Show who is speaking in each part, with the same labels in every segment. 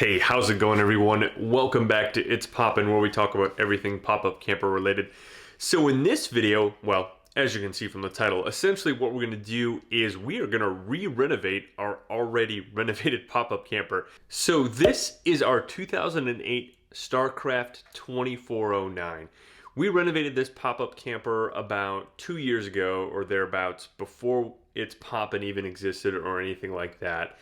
Speaker 1: Hey, how's it going, everyone? Welcome back to It's Poppin', where we talk about everything pop-up camper related. So in this video, well, as you can see from the title, essentially what we're going to do is we are going to re-renovate our already renovated pop-up camper. So this is our 2008 Starcraft 2409. We renovated this pop-up camper about 2 years ago or thereabouts, before It's Poppin' even existed or anything like that.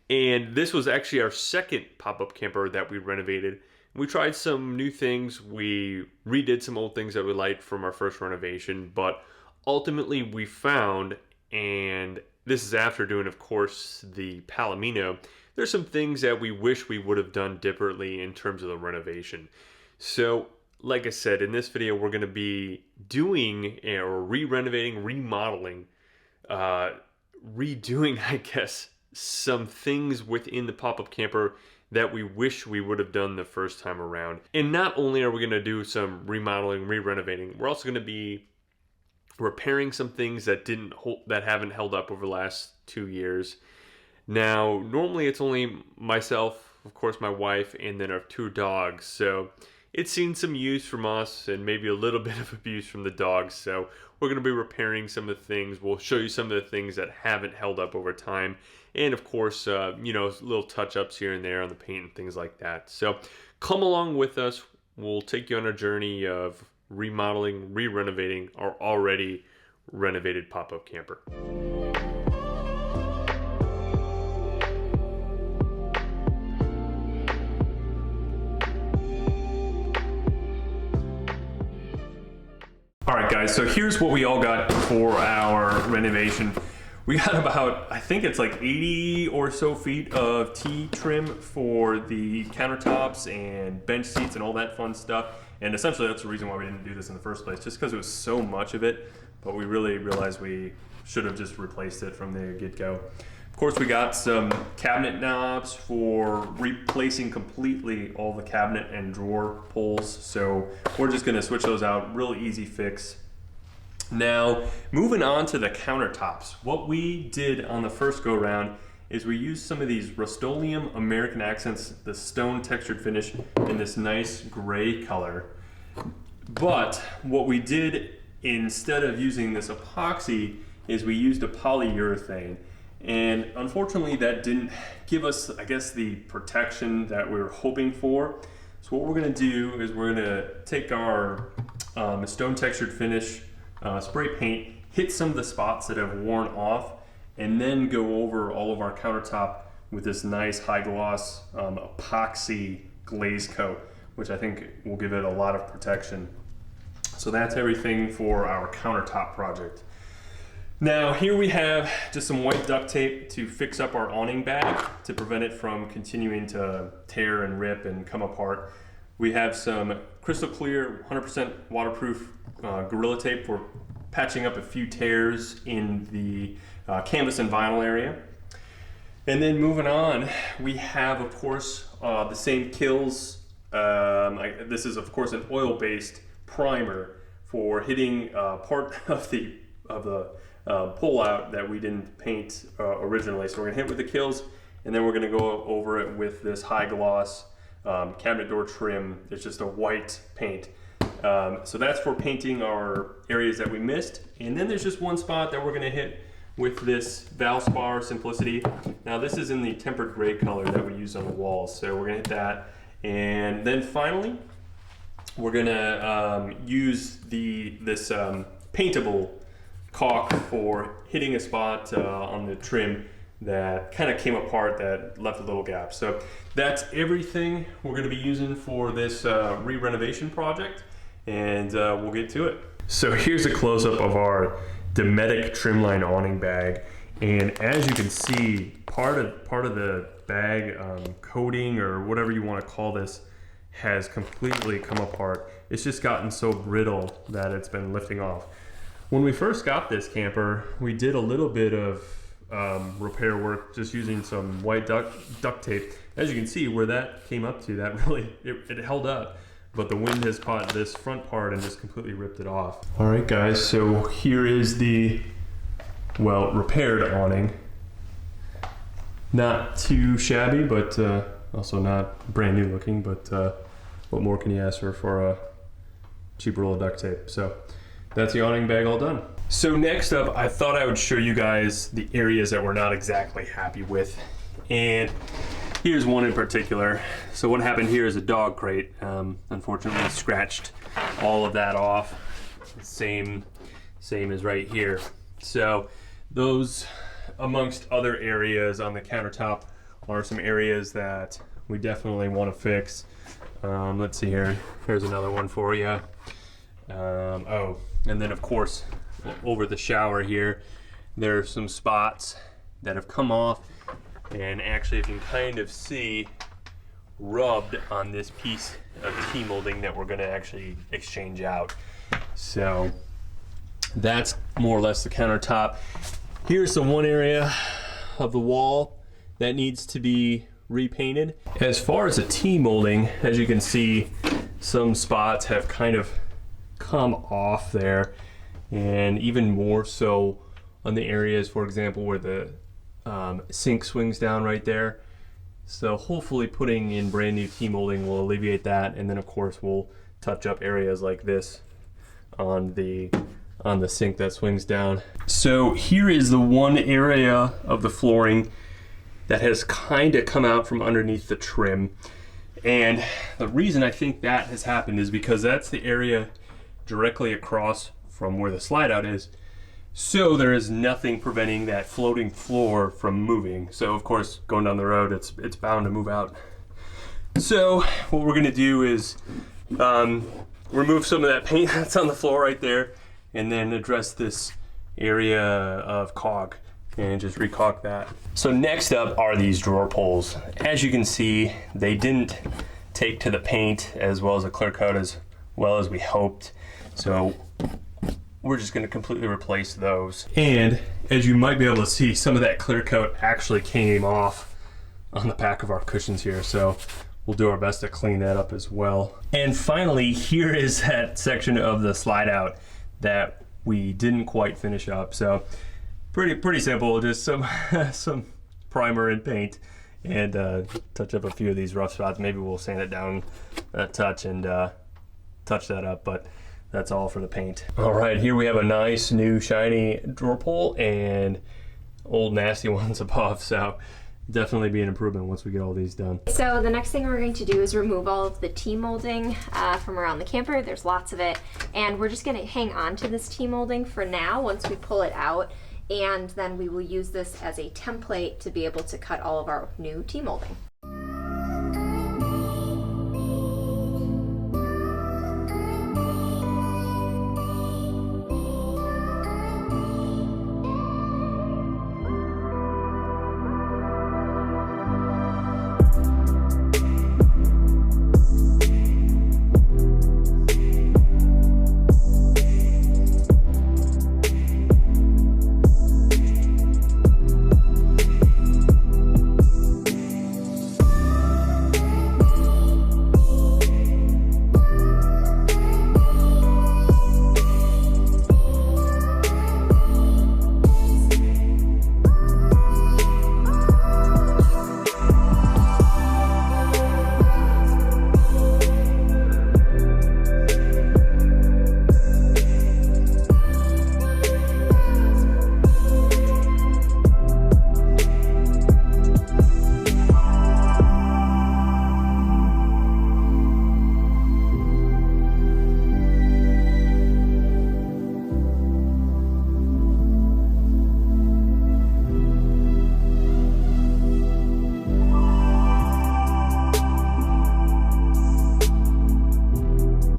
Speaker 1: And this was actually our second pop-up camper that we renovated. We tried some new things. We redid some old things that we liked from our first renovation, but ultimately we found, and this is after doing, of course, the Palomino, there's some things that we wish we would have done differently in terms of the renovation. So, like I said, in this video, we're going to be doing or re-renovating, remodeling, redoing, I guess, some things within the pop-up camper that we wish we would have done the first time around. And not only are we going to do some remodeling, re-renovating, we're also going to be repairing some things that haven't held up over the last 2 years. Now, normally it's only myself, of course, my wife, and then our 2 dogs. So it's seen some use from us and maybe a little bit of abuse from the dogs. So we're going to be repairing some of the things. We'll show you some of the things that haven't held up over time. And of course, little touch-ups here and there on the paint and things like that. So come along with us. We'll take you on a journey of remodeling, re-renovating our already renovated pop-up camper. All right, guys, so here's what we all got for our renovation. We got about, I think it's like 80 or so feet of T-trim for the countertops and bench seats and all that fun stuff. And essentially that's the reason why we didn't do this in the first place, just because it was so much of it. But we really realized we should have just replaced it from the get-go. Of course, we got some cabinet knobs for replacing completely all the cabinet and drawer pulls. So we're just gonna switch those out, real easy fix. Now, moving on to the countertops. What we did on the first go round is we used some of these Rust-Oleum American Accents, the stone textured finish in this nice gray color. But what we did instead of using this epoxy is we used a polyurethane. And unfortunately that didn't give us, I guess, the protection that we were hoping for. So what we're gonna do is we're gonna take our stone textured finish spray paint, hit some of the spots that have worn off, and then go over all of our countertop with this nice high gloss epoxy glaze coat, which I think will give it a lot of protection. So that's everything for our countertop project. Now here we have just some white duct tape to fix up our awning bag to prevent it from continuing to tear and rip and come apart. We have some crystal clear 100% waterproof Gorilla Tape for patching up a few tears in the canvas and vinyl area. And then moving on, we have, of course, the same Kills. This is, of course, an oil-based primer for hitting part of the pull-out that we didn't paint originally. So we're gonna hit with the Kills, and then we're gonna go over it with this high gloss cabinet door trim. It's just a white paint. So that's for painting our areas that we missed. And then there's just one spot that we're gonna hit with this Valspar Simplicity. Now this is in the tempered gray color that we use on the walls. So we're gonna hit that. And then finally, we're gonna use this paintable caulk for hitting a spot on the trim that kind of came apart, that left a little gap. So that's everything we're going to be using for this re-renovation project, and we'll get to it. So here's a close-up of our Dometic trimline awning bag, and as you can see, part of the bag coating, or whatever you want to call this, has completely come apart. It's just gotten so brittle that it's been lifting off. When we first got this camper, we did a little bit of repair work just using some white duct tape. As you can see, where that came up to, that really, it held up, but the wind has caught this front part and just completely ripped it off. All right, guys, so here is the, well, repaired awning. Not too shabby, but a Also not brand new looking, but what more can you ask for a cheap roll of duct tape? So that's the awning bag all done. So next up, I thought I would show you guys the areas that we're not exactly happy with. And here's one in particular. So what happened here is a dog crate. Unfortunately scratched all of that off. Same as right here. So those, amongst other areas on the countertop, are some areas that we definitely want to fix. Let's see here. Here's another one for you. Oh, and then of course, over the shower here, there are some spots that have come off, and actually, if you can kind of see, rubbed on this piece of Tmolding that we're going to actually exchange out. So that's more or less the countertop. Here's the one area of the wall that needs to be repainted. As far as the Tmolding, as you can see, some spots have kind of come off there, and even more so on the areas, for example, where the sink swings down right there. So hopefully putting in brand new Tmolding will alleviate that, and then of course we'll touch up areas like this on the sink that swings down. So here is the one area of the flooring that has kind of come out from underneath the trim, and the reason I think that has happened is because that's the area directly across from where the slide out is. So there is nothing preventing that floating floor from moving. So of course, going down the road, it's bound to move out. So what we're gonna do is remove some of that paint that's on the floor right there, and then address this area of caulk and just recaulk that. So next up are these drawer pulls. As you can see, they didn't take to the paint as well as the clear coat as well as we hoped. So we're just gonna completely replace those. And as you might be able to see, some of that clear coat actually came off on the back of our cushions here. So we'll do our best to clean that up as well. And finally, here is that section of the slide out that we didn't quite finish up. So pretty simple, just some some primer and paint, and touch up a few of these rough spots. Maybe we'll sand it down a touch and touch that up, but that's all for the paint. All right, here we have a nice new shiny drawer pull and old nasty ones above, so definitely be an improvement once we get all these done.
Speaker 2: So the next thing we're going to do is remove all of the Tmolding from around the camper. There's lots of it, and we're just going to hang on to this Tmolding for now once we pull it out, and then we will use this as a template to be able to cut all of our new Tmolding.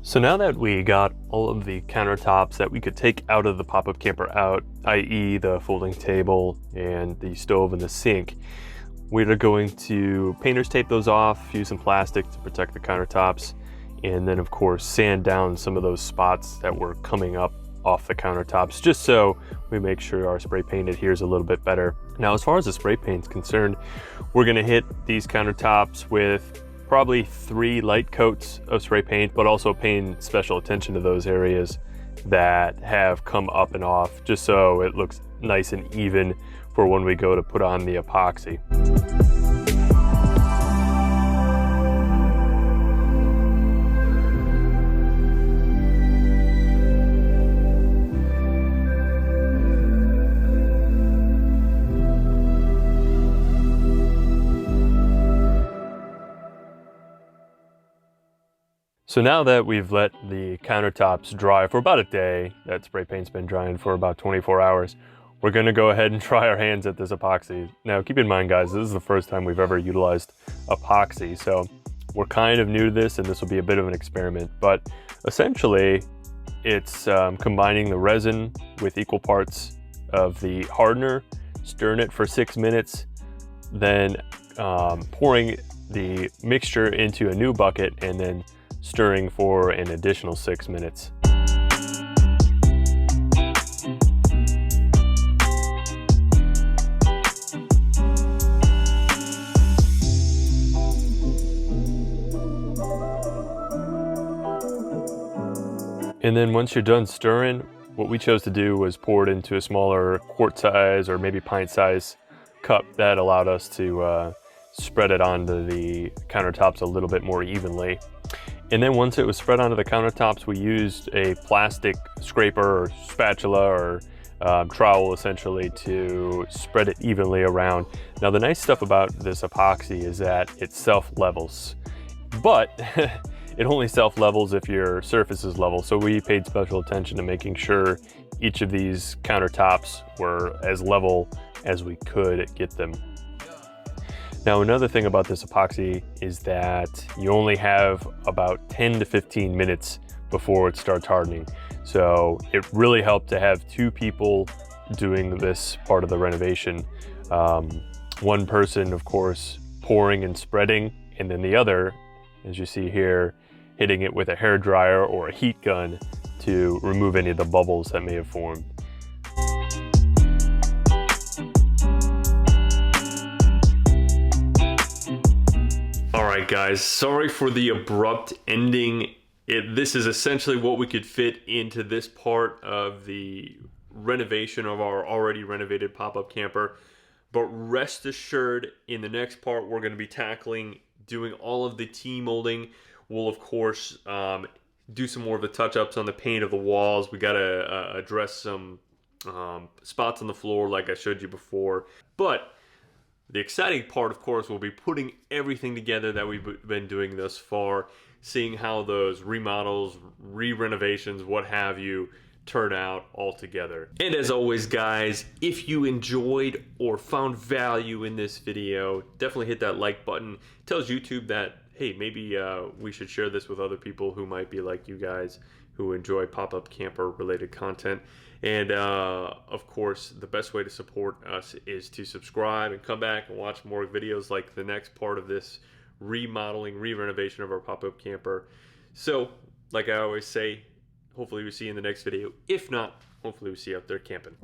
Speaker 1: So now that we got all of the countertops that we could take out of the pop-up camper out, i.e. the folding table and the stove and the sink, we're going to painter's tape those off, use some plastic to protect the countertops, and then of course sand down some of those spots that were coming up off the countertops, just so we make sure our spray paint adheres a little bit better. Now, as far as the spray paint is concerned, we're gonna hit these countertops with probably 3 light coats of spray paint, but also paying special attention to those areas that have come up and off, just so it looks nice and even for when we go to put on the epoxy. So now that we've let the countertops dry for about a day, that spray paint's been drying for about 24 hours, we're gonna go ahead and try our hands at this epoxy. Now keep in mind guys, this is the first time we've ever utilized epoxy, so we're kind of new to this and this will be a bit of an experiment, but essentially it's combining the resin with equal parts of the hardener, stirring it for 6 minutes, then pouring the mixture into a new bucket and then stirring for an additional 6 minutes. And then once you're done stirring, what we chose to do was pour it into a smaller quart size or maybe pint size cup. That allowed us to spread it onto the countertops a little bit more evenly. And then once it was spread onto the countertops, we used a plastic scraper or spatula or trowel essentially to spread it evenly around. Now the nice stuff about this epoxy is that it self-levels, but it only self-levels if your surface is level. So we paid special attention to making sure each of these countertops were as level as we could get them. Now another thing about this epoxy is that you only have about 10 to 15 minutes before it starts hardening. So it really helped to have 2 people doing this part of the renovation. One person, of course, pouring and spreading, and then the other, as you see here, hitting it with a hair dryer or a heat gun to remove any of the bubbles that may have formed. Alright guys, sorry for the abrupt ending. This is essentially what we could fit into this part of the renovation of our already renovated pop-up camper. But rest assured, in the next part we're going to be tackling doing all of the Tmolding. We'll of course do some more of the touch-ups on the paint of the walls. We got to address some spots on the floor like I showed you before. But the exciting part, of course, will be putting everything together that we've been doing thus far, seeing how those remodels, re-renovations, what have you, turn out all together. And as always, guys, if you enjoyed or found value in this video, definitely hit that like button. It tells YouTube that, hey, maybe we should share this with other people who might be like you guys who enjoy pop-up camper related content. And of course, the best way to support us is to subscribe and come back and watch more videos like the next part of this remodeling, re-renovation of our pop-up camper. So, like I always say, hopefully we see you in the next video. If not, hopefully we see you out there camping.